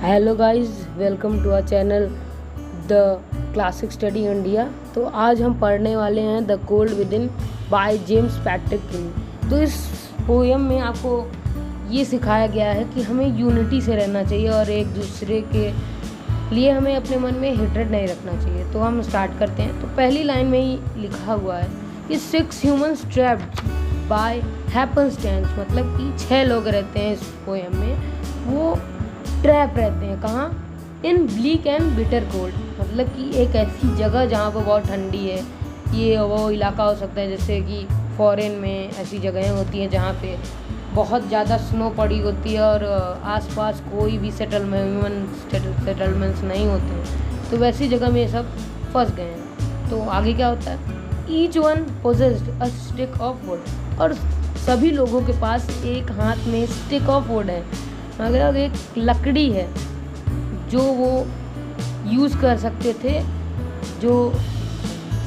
Hello guys, welcome to our channel the classic study India. तो आज हम पढ़ने वाले हैं the cold within by James Patrick King. तो इस पोएम में आपको ये सिखाया गया है कि हमें यूनिटी से रहना चाहिए और एक दूसरे के लिए हमें अपने मन में हेट्रेड नहीं रखना चाहिए। तो हम स्टार्ट करते हैं। तो पहली लाइन में ही लिखा हुआ है कि 6 humans trapped by happenstance, मतलब कि 6 लोग रहते हैं इस पोएम में। वो ट्रैप रहते हैं कहाँ? इन ब्लीक एंड बिटर कोल्ड, मतलब कि एक ऐसी जगह जहाँ पर बहुत ठंडी है। ये वो इलाका हो सकता है जैसे कि फॉरेन में ऐसी जगहें होती हैं जहाँ पे बहुत ज़्यादा स्नो पड़ी होती है और आसपास कोई भी सेटलमेंट्स नहीं होते हैं। तो वैसी जगह में ये सब फंस गए हैं। तो आगे क्या होता है? Each one possessed a stick of would, और सभी लोगों के पास एक हाथ में स्टिक ऑफ वुड है, मतलब एक लकड़ी है जो वो यूज़ कर सकते थे, जो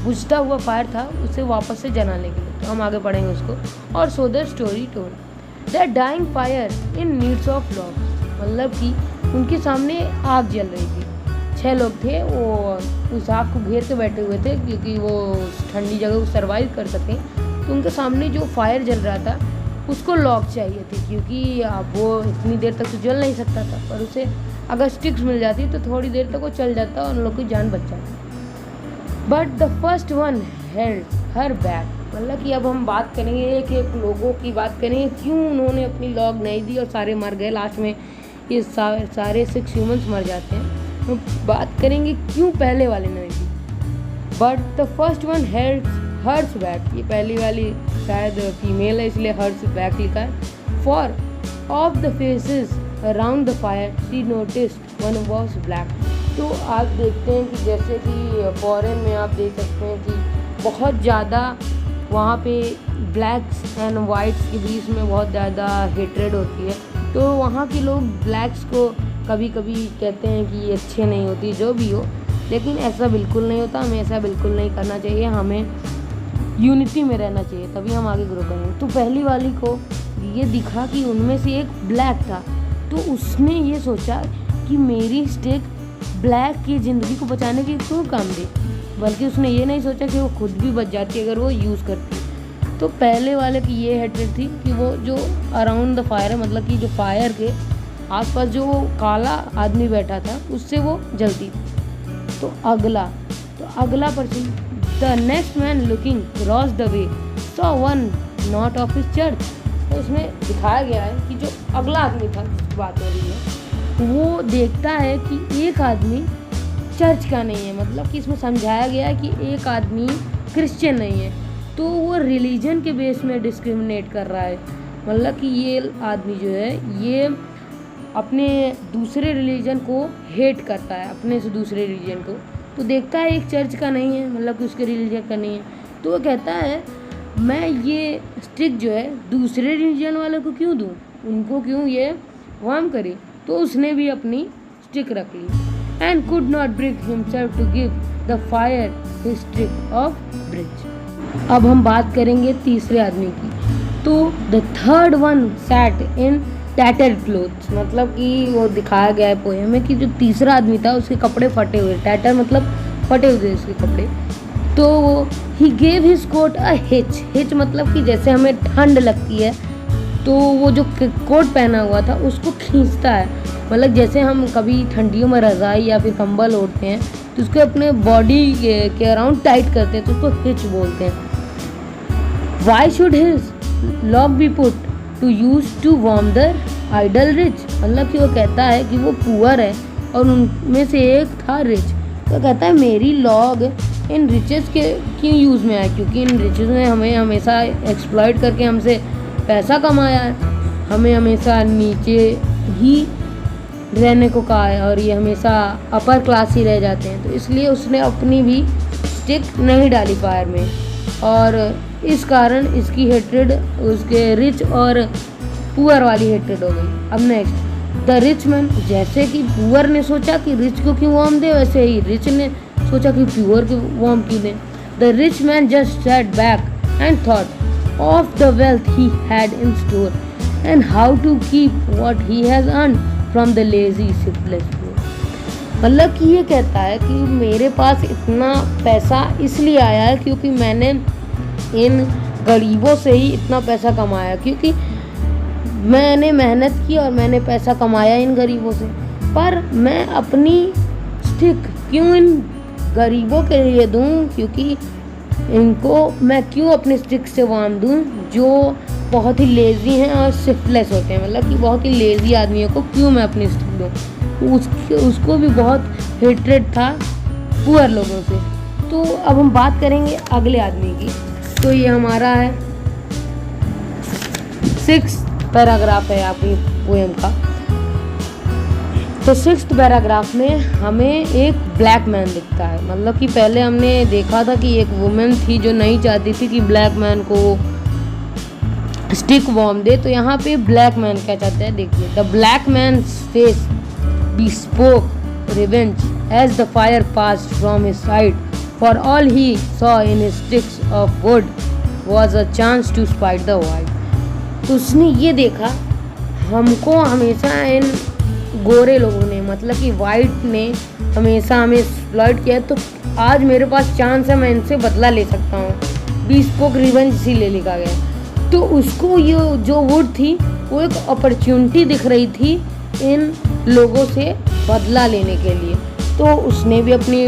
बुझता हुआ फायर था उसे वापस से जलाने के लिए। तो हम आगे पढ़ेंगे उसको। और so the story told the dying fire in needs of log, मतलब कि उनके सामने आग जल रही थी। 6 लोग थे, वो उस आग को घेर के बैठे हुए थे क्योंकि वो ठंडी जगह को सर्वाइव कर सकें। तो उनके सामने जो फायर जल रहा था उसको लॉग चाहिए थी, क्योंकि अब वो इतनी देर तक तो जल नहीं सकता था, पर उसे अगर स्टिक्स मिल जाती तो थोड़ी देर तक वो चल जाता और उन लोग की जान बच जाती। But the first one held her back, मतलब कि अब हम बात करेंगे एक एक लोगों की बात करेंगे क्यों उन्होंने अपनी लॉग नहीं दी और सारे मर गए। लास्ट में ये सारे 6 ह्यूमंस मर जाते हैं। हम बात करेंगे क्यों पहले वाले ने दी। But the first one held hers back, ये पहली वाली शायद फीमेल है इसलिए हर्स बैक लिखा है। For of the faces around the fire she noticed one was black. तो आप देखते हैं कि जैसे कि फॉरेन में आप देख सकते हैं कि बहुत ज़्यादा वहाँ पे ब्लैक्स एंड वाइट्स के बीच में बहुत ज़्यादा हेट्रेड होती है। तो वहाँ के लोग ब्लैक्स को कभी कभी कहते हैं कि ये अच्छे नहीं होती, जो भी हो, लेकिन ऐसा बिल्कुल नहीं होता। हमें ऐसा बिल्कुल नहीं करना चाहिए, हमें यूनिटी में रहना चाहिए, तभी हम आगे ग्रो करेंगे। तो पहली वाली को ये दिखा कि उनमें से एक ब्लैक था, तो उसने ये सोचा कि मेरी स्टिक ब्लैक की ज़िंदगी को बचाने की क्यों काम दे, बल्कि उसने ये नहीं सोचा कि वो खुद भी बच जाती अगर वो यूज़ करती। तो पहले वाले की ये हेट्रेड थी कि वो जो अराउंड द फायर है, मतलब कि जो फायर के आसपास जो वो काला आदमी बैठा था उससे वो जलती थी। तो अगला person, the next man looking cross the way saw one not of his church. तो उसमें दिखाया गया है कि जो अगला आदमी था जिसकी बात हो रही है वो देखता है कि एक आदमी चर्च का नहीं है, मतलब कि इसमें समझाया गया है कि एक आदमी क्रिश्चियन नहीं है। तो वो रिलीजन के बेस में डिस्क्रिमिनेट कर रहा है, मतलब कि ये आदमी जो है ये अपने दूसरे रिलीजन को हेट करता है, अपने से दूसरे रिलीजन को। तो देखता है एक चर्च का नहीं है, मतलब कि उसके रिलीजन का नहीं है। तो वो कहता है मैं ये स्टिक जो है दूसरे रिलीजन वाले को क्यों दूँ, उनको क्यों ये वार्म करे। तो उसने भी अपनी स्टिक रख ली। And could not bring himself to give the fire his stick of bridge. अब हम बात करेंगे तीसरे आदमी की। तो the third one sat in tattered clothes, मतलब कि वो दिखाया गया है पोएम में कि जो तीसरा आदमी था उसके कपड़े फटे हुए, टैटर मतलब फटे हुए उसके कपड़े। तो वो he gave his coat a hitch मतलब कि जैसे हमें ठंड लगती है तो वो जो कोट पहना हुआ था उसको खींचता है, मतलब जैसे हम कभी ठंडियों में रज़ाई या फिर कंबल ओढ़ते हैं तो उसको अपने बॉडी के अराउंड टाइट करते हैं, तो उसको हिच बोलते हैं। Why should his log be put to use to warm the idle rich, मतलब कि वो कहता है कि वो पुअर है और उनमें से एक था रिच। तो कहता है मेरी लॉग इन रिचेस के क्यों यूज़ में आए, क्योंकि इन रिचेस ने हमें हमेशा एक्सप्लॉइट करके हमसे पैसा कमाया है, हमें हमेशा नीचे ही रहने को कहा है और ये हमेशा अपर क्लास ही रह जाते हैं। तो इसलिए उसने अपनी भी स्टिक नहीं डाली फायर में, और इस कारण इसकी हेट्रेड उसके रिच और पुअर वाली हेट्रेड हो गई। अब नेक्स्ट, द रिच मैन, जैसे कि पुअर ने सोचा कि रिच को क्यों वार्म दे, वैसे ही रिच ने सोचा कि पुअर को वार्म क्यों दे। The rich man just sat back and thought of the wealth he had in store and how to keep what he has earn from the lazy shiftless people. मतलब कि ये कहता है कि मेरे पास इतना पैसा इसलिए आया है क्योंकि मैंने इन गरीबों से ही इतना पैसा कमाया, क्योंकि मैंने मेहनत की और मैंने पैसा कमाया इन गरीबों से। पर मैं अपनी स्टिक क्यों इन गरीबों के लिए दूं, क्योंकि इनको मैं क्यों अपनी स्टिक से वार्म दूं जो बहुत ही लेज़ी हैं और शिफ्टलेस होते हैं। मतलब कि बहुत ही लेज़ी आदमियों को क्यों मैं अपनी स्टिक दूं। उसको भी बहुत हेट्रेड था पुअर लोगों से। तो अब हम बात करेंगे अगले आदमी की। तो ये हमारा है 6th पैराग्राफ है आपकी पोएम का। तो 6th पैराग्राफ में हमें एक ब्लैक मैन दिखता है। मतलब कि पहले हमने देखा था कि एक वुमेन थी जो नहीं चाहती थी कि ब्लैक मैन को स्टिक वार्म दे। तो यहाँ पे ब्लैक मैन क्या चाहता है, देखिए। The black man face bespoke revenge as the fire passed from his side, for all he saw in his sticks of wood was a chance to spite the white। तो उसने ये देखा, हमको हमेशा इन गोरे लोगों ने, मतलब कि वाइट ने हमेशा हमें एक्सप्लॉइट किया, तो आज मेरे पास चांस है, मैं इनसे बदला ले सकता हूँ। bespoke revenge इसीलिए लिखा गया। तो उसको ये जो वुड थी वो एक अपॉर्चुनिटी दिख रही थी इन लोगों से बदला लेने के लिए। तो उसने भी अपनी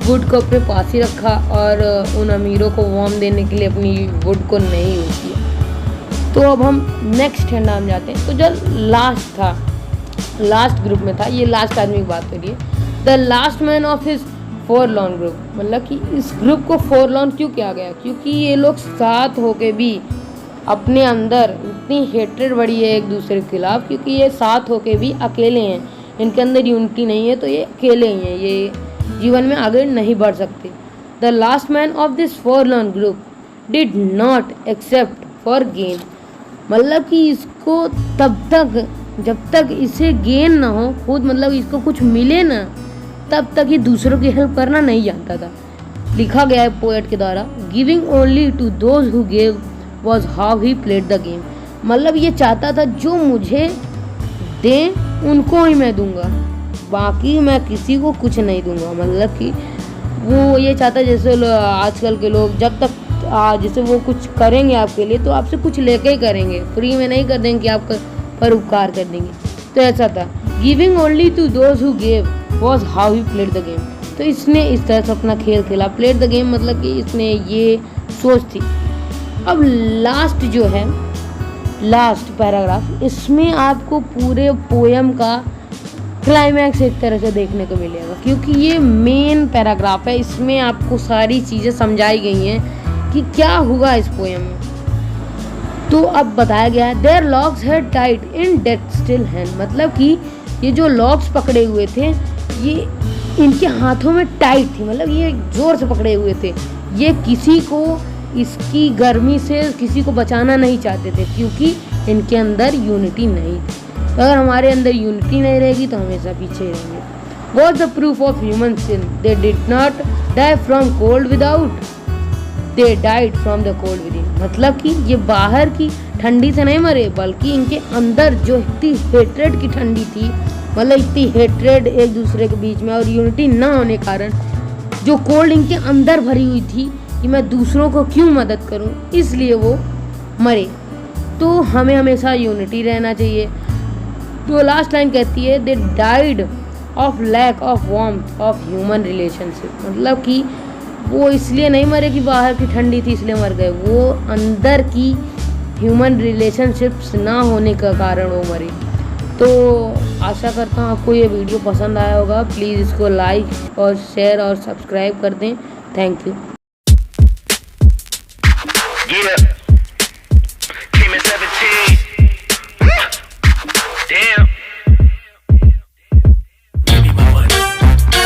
वुड को अपने पास ही रखा और उन अमीरों को वार्म देने के लिए अपनी वुड को नहीं यूज़ किया। तो अब हम नेक्स्ट हैंड नाम जाते हैं। तो जो लास्ट था, लास्ट ग्रुप में था, ये लास्ट आदमी की बात करिए। The last man of his forlorn group. मतलब कि इस ग्रुप को फोरलॉन क्यों किया गया, क्योंकि ये लोग साथ होके भी अपने अंदर इतनी हेट्रेड बढ़ी है एक दूसरे के खिलाफ, क्योंकि ये साथ होके भी अकेले हैं, इनके अंदर यूनिटी नहीं है, तो ये अकेले ही हैं, ये जीवन में आगे नहीं बढ़ सकते। The last man of this forlorn group did not accept for gain. मतलब कि इसको तब तक, जब तक इसे गेन ना हो खुद, मतलब इसको कुछ मिले ना, तब तक ये दूसरों की हेल्प करना नहीं जानता था। लिखा गया है पोएट के द्वारा, giving only to those who give was how he played the game. मतलब ये चाहता था जो मुझे दें उनको ही मैं दूंगा, बाकी मैं किसी को कुछ नहीं दूंगा। मतलब कि वो ये चाहता, जैसे आजकल के लोग जब तक जैसे वो कुछ करेंगे आपके लिए तो आपसे कुछ लेके ही करेंगे, फ्री में नहीं कर देंगे कि आपका पर उपकार कर देंगे। तो ऐसा था, giving only to those who give was how he played the game. तो इसने इस तरह से अपना खेल खेला, प्लेड द गेम, मतलब कि इसने ये सोच थी। अब लास्ट जो है, लास्ट पैराग्राफ, इसमें आपको पूरे पोएम का क्लाइमैक्स एक तरह से देखने को मिलेगा, क्योंकि ये मेन पैराग्राफ है। इसमें आपको सारी चीज़ें समझाई गई हैं कि क्या हुआ इस पोएम में। तो अब बताया गया है, their locks had tied in death still hand. मतलब कि ये जो लॉक्स पकड़े हुए थे ये इनके हाथों में टाइट थी, मतलब ये जोर से पकड़े हुए थे। ये किसी को इसकी गर्मी से किसी को बचाना नहीं चाहते थे, क्योंकि इनके अंदर यूनिटी नहीं थी। अगर हमारे अंदर यूनिटी नहीं रहेगी तो हमेशा पीछे रहेंगे। What the proof of human sin, they did not die from cold without, they died from the cold within. मतलब कि ये बाहर की ठंडी से नहीं मरे, बल्कि इनके अंदर जो इतनी हेट्रेड की ठंडी थी, मतलब इतनी हेट्रेड एक दूसरे के बीच में और यूनिटी ना होने के कारण जो कोल्ड इनके अंदर भरी हुई थी कि मैं दूसरों को क्यों मदद करूं, इसलिए वो मरे। तो हमें हमेशा यूनिटी रहना चाहिए। तो लास्ट लाइन कहती है, they died of lack of warmth of human relationship. मतलब कि वो इसलिए नहीं मरे कि बाहर की ठंडी थी इसलिए मर गए, वो अंदर की ह्यूमन रिलेशनशिप्स ना होने का कारण वो मरे। तो आशा करता हूँ आपको ये वीडियो पसंद आया होगा। प्लीज़ इसको लाइक और शेयर और सब्सक्राइब कर दें। Thank you.